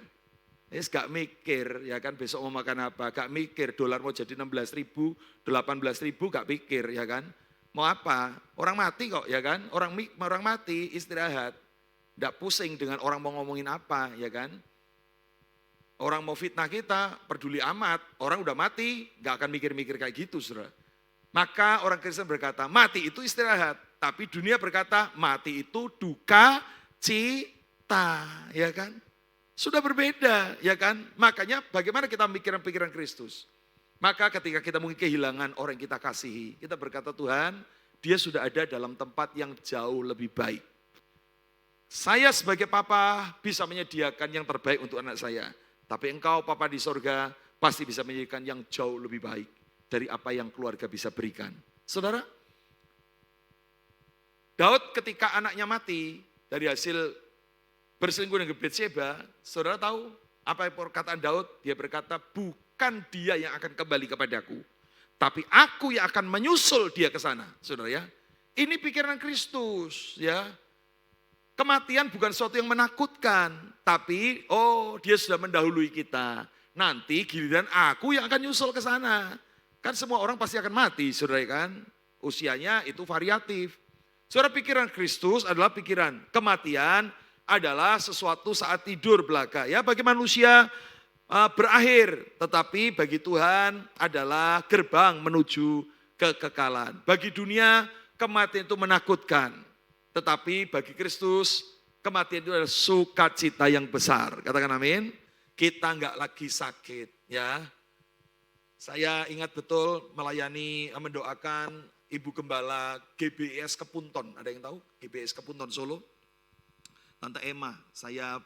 Gak mikir, ya kan besok mau makan apa, gak mikir dolar mau jadi 16.000, 18.000 gak pikir, ya kan. Mau apa? Orang mati kok, ya kan. Orang mati istirahat, gak pusing dengan orang mau ngomongin apa, ya kan. Orang mau fitnah kita, peduli amat, orang udah mati, gak akan mikir-mikir kayak gitu, saudara. Maka orang Kristen berkata, mati itu istirahat, tapi dunia berkata, mati itu duka cita, ya kan. Sudah berbeda, ya kan? Makanya bagaimana kita memikirkan pikiran Kristus? Maka ketika kita mungkin kehilangan orang yang kita kasihi, kita berkata, Tuhan, dia sudah ada dalam tempat yang jauh lebih baik. Saya sebagai papa bisa menyediakan yang terbaik untuk anak saya. Tapi engkau papa di sorga pasti bisa menyediakan yang jauh lebih baik dari apa yang keluarga bisa berikan. Saudara, Daud ketika anaknya mati dari hasil berselingkuh dengan Bathsheba, saudara tahu apa yang perkataan Daud? Dia berkata, bukan dia yang akan kembali kepadaku, tapi aku yang akan menyusul dia ke sana. Saudara ya, ini pikiran Kristus ya. Kematian bukan sesuatu yang menakutkan, tapi dia sudah mendahului kita. Nanti giliran aku yang akan nyusul ke sana. Kan semua orang pasti akan mati, saudara kan? Usianya itu variatif. Saudara, pikiran Kristus adalah pikiran kematian adalah sesuatu saat tidur belaka. Ya, bagi manusia berakhir, tetapi bagi Tuhan adalah gerbang menuju kekekalan. Bagi dunia kematian itu menakutkan, tetapi bagi Kristus kematian itu adalah sukacita yang besar. Katakan amin. Kita enggak lagi sakit, ya. Saya ingat betul melayani, mendoakan Ibu Gembala GBS Kepunton. Ada yang tahu GBS Kepunton Solo? Tante Emma, saya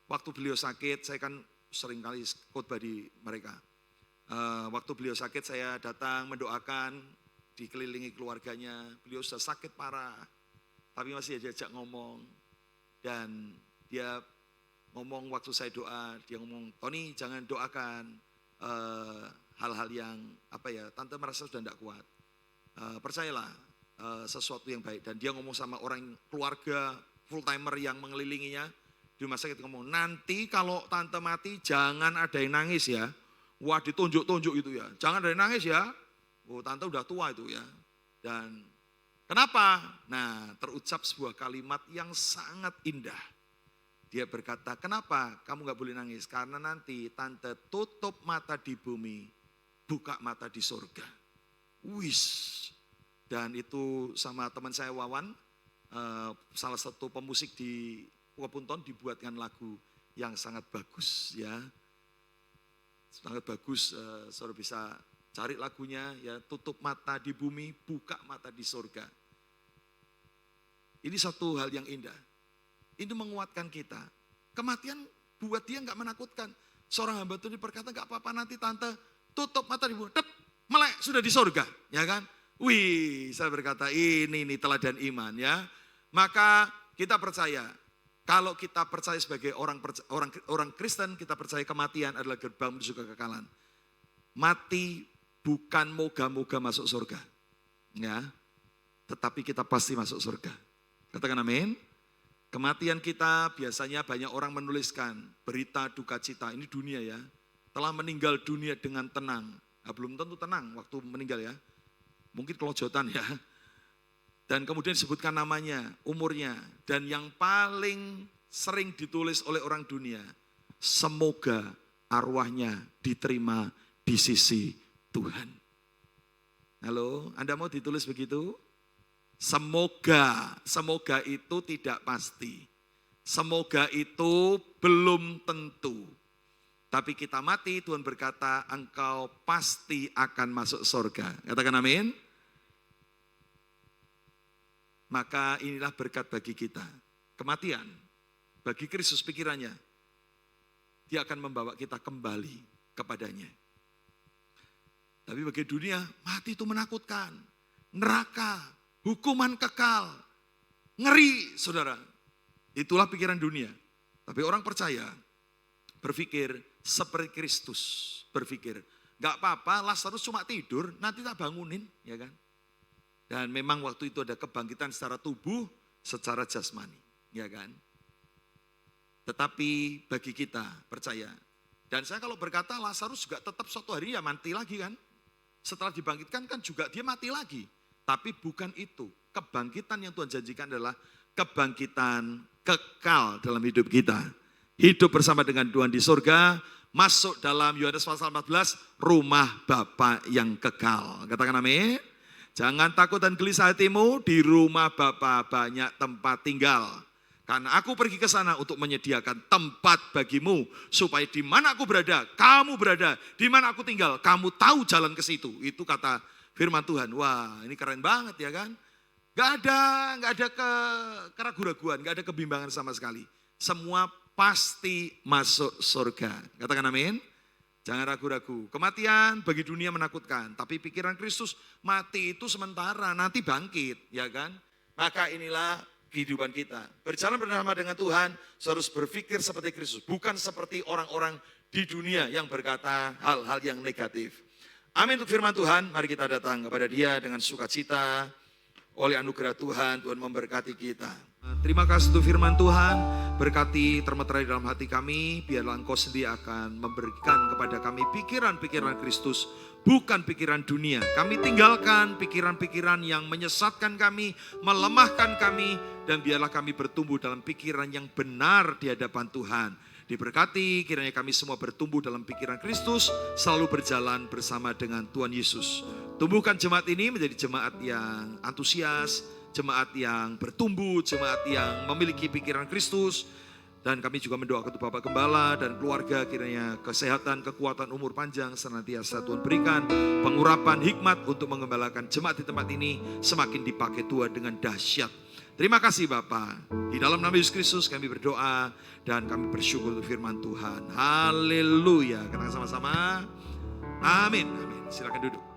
waktu beliau sakit, saya kan sering kali khotbah di mereka. Waktu beliau sakit saya datang mendoakan, dikelilingi keluarganya. Beliau sudah sakit parah, tapi masih diajak ngomong. Dan dia ngomong waktu saya doa, dia ngomong, Tony jangan doakan hal-hal yang tante merasa sudah tidak kuat. Percayalah sesuatu yang baik. Dan dia ngomong sama orang keluarga, full timer yang mengelilinginya di rumah sakit ngomong, nanti kalau tante mati jangan ada yang nangis ya. Wah, ditunjuk-tunjuk itu ya. Jangan ada yang nangis ya. Oh, tante udah tua itu ya. Dan kenapa? Nah, terucap sebuah kalimat yang sangat indah. Dia berkata, kenapa kamu gak boleh nangis? Karena nanti tante tutup mata di bumi, buka mata di surga. Wis. Dan itu sama teman saya Wawan, salah satu pemusik di Kepunton dibuatkan lagu yang sangat bagus ya. Sangat bagus, saudara bisa cari lagunya ya, tutup mata di bumi, buka mata di surga. Ini satu hal yang indah. Ini menguatkan kita. Kematian buat dia enggak menakutkan. Seorang hamba Tuhan berkata, enggak apa-apa nanti tante tutup mata di bumi, melek sudah di surga, ya kan? Wih, saya berkata ini teladan iman ya. Maka kita percaya, kalau kita percaya sebagai orang Kristen, kita percaya kematian adalah gerbang menuju kekekalan. Mati bukan moga-moga masuk surga, ya, tetapi kita pasti masuk surga. Katakan amin. Kematian kita biasanya banyak orang menuliskan berita duka cita, ini dunia ya, telah meninggal dunia dengan tenang. Nah, belum tentu tenang waktu meninggal ya, mungkin kelojotan ya. Dan kemudian disebutkan namanya, umurnya, dan yang paling sering ditulis oleh orang dunia, semoga arwahnya diterima di sisi Tuhan. Halo, Anda mau ditulis begitu? Semoga itu tidak pasti. Semoga itu belum tentu. Tapi kita mati, Tuhan berkata, engkau pasti akan masuk surga. Katakan amin. Maka inilah berkat bagi kita. Kematian, bagi Kristus pikirannya, dia akan membawa kita kembali kepadanya. Tapi bagi dunia, mati itu menakutkan. Neraka, hukuman kekal, ngeri saudara. Itulah pikiran dunia. Tapi orang percaya, berpikir seperti Kristus berpikir. Gak apa-apa, Lazarus cuma tidur, nanti tak bangunin, ya kan? Dan memang waktu itu ada kebangkitan secara tubuh, secara jasmani, ya kan? Tetapi bagi kita percaya, Dan saya kalau berkata Lazarus juga tetap suatu hari ya mati lagi kan. Setelah dibangkitkan kan juga dia mati lagi. Tapi bukan itu. Kebangkitan yang Tuhan janjikan adalah kebangkitan kekal dalam hidup kita. Hidup bersama dengan Tuhan di surga, masuk dalam Yohanes pasal 14, rumah Bapa yang kekal. Katakan amin. Jangan takut dan gelisah hatimu, di rumah Bapa banyak tempat tinggal. Karena aku pergi ke sana untuk menyediakan tempat bagimu. Supaya di mana aku berada, kamu berada. Di mana aku tinggal, kamu tahu jalan ke situ. Itu kata firman Tuhan. Wah, ini keren banget ya kan. Gak ada keraguan-raguan, gak ada kebimbangan sama sekali. Semua pasti masuk surga. Katakan amin. Jangan ragu-ragu. Kematian bagi dunia menakutkan. Tapi pikiran Kristus, mati itu sementara, nanti bangkit. Ya kan. Maka inilah kehidupan kita. Berjalan bersama dengan Tuhan, harus berpikir seperti Kristus. Bukan seperti orang-orang di dunia yang berkata hal-hal yang negatif. Amin untuk firman Tuhan. Mari kita datang kepada Dia dengan sukacita. Oleh anugerah Tuhan, Tuhan memberkati kita. Terima kasih untuk firman Tuhan. Berkati termeterai dalam hati kami. Biarlah Engkau sendiri akan memberikan kepada kami pikiran-pikiran Kristus. Bukan pikiran dunia. Kami tinggalkan pikiran-pikiran yang menyesatkan kami, melemahkan kami, dan biarlah kami bertumbuh dalam pikiran yang benar di hadapan Tuhan. Diberkati, kiranya kami semua bertumbuh dalam pikiran Kristus, selalu berjalan bersama dengan Tuhan Yesus. Tumbuhkan jemaat ini menjadi jemaat yang antusias, jemaat yang bertumbuh, jemaat yang memiliki pikiran Kristus. Dan kami juga mendoakan untuk Bapak Gembala dan keluarga, kiranya kesehatan, kekuatan, umur panjang senantiasa Tuhan berikan. Pengurapan hikmat untuk mengembalakan jemaat di tempat ini semakin dipakai Tuhan dengan dahsyat. Terima kasih Bapak. Di dalam nama Yesus Kristus kami berdoa dan kami bersyukur untuk firman Tuhan. Haleluya. Katakan sama-sama. Amin. Amin. Silakan duduk.